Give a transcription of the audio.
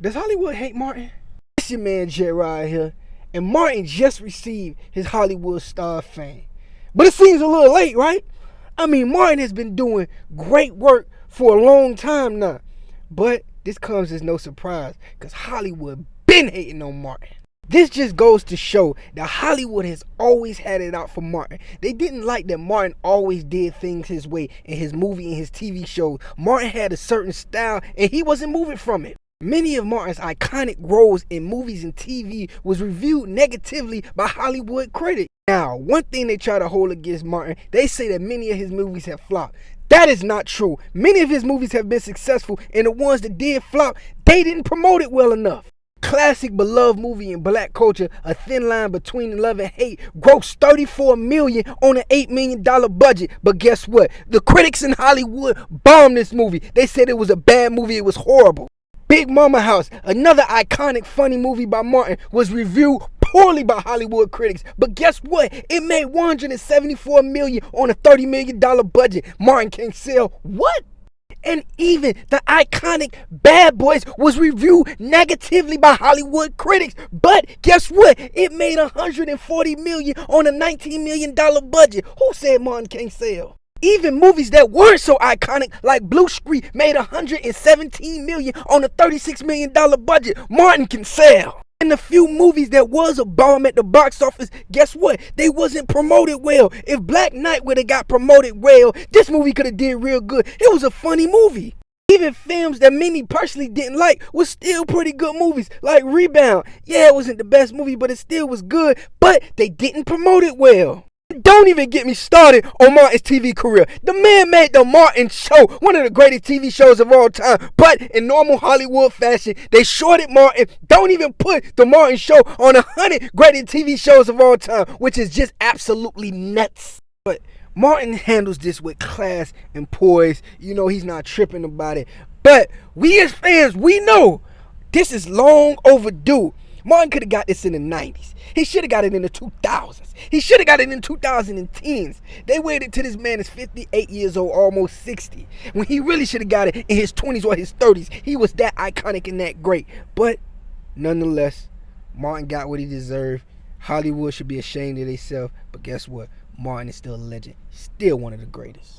Does Hollywood hate Martin? It's your man J-Rod here, and Martin just received his Hollywood Star of Fame. But it seems a little late, right? I mean, Martin has been doing great work for a long time now. But this comes as no surprise, because Hollywood been hating on Martin. This just goes to show that Hollywood has always had it out for Martin. They didn't like that Martin always did things his way in his movie and his TV shows. Martin had a certain style and he wasn't moving from it. Many of Martin's iconic roles in movies and TV was reviewed negatively by Hollywood critics. Now, one thing they try to hold against Martin, they say that many of his movies have flopped. That is not true. Many of his movies have been successful, and the ones that did flop, they didn't promote it well enough. Classic beloved movie in black culture, A Thin Line Between Love and Hate, grossed $34 million on an $8 million budget. But guess what? The critics in Hollywood bombed this movie. They said it was a bad movie. It was horrible. Big Mama House, another iconic funny movie by Martin, was reviewed poorly by Hollywood critics. But guess what? It made $174 million on a $30 million budget. Martin can't sell what? And even the iconic Bad Boys was reviewed negatively by Hollywood critics. But guess what? It made $140 million on a $19 million budget. Who said Martin can't sell? Even movies that weren't so iconic, like Blue Street, made $117 million on a $36 million budget. Martin can sell. And the few movies that was a bomb at the box office, guess what? They wasn't promoted well. If Black Knight would have got promoted well, this movie could have did real good. It was a funny movie. Even films that many personally didn't like was still pretty good movies, like Rebound. Yeah, it wasn't the best movie, but it still was good, but they didn't promote it well. Don't even get me started on Martin's TV career. The man made The Martin Show, one of the greatest TV shows of all time. But in normal Hollywood fashion, they shorted Martin. Don't even put The Martin Show on 100 greatest TV shows of all time, which is just absolutely nuts. But Martin handles this with class and poise. You know, he's not tripping about it. But we as fans, we know this is long overdue. Martin could have got this in the 90s. He should have got it in the 2000s. He should have got it in the 2010s. They waited till this man is 58 years old, almost 60, when he really should have got it in his 20s or his 30s. He was that iconic and that great. But nonetheless, Martin got what he deserved. Hollywood should be ashamed of themselves. But guess what? Martin is still a legend. Still one of the greatest.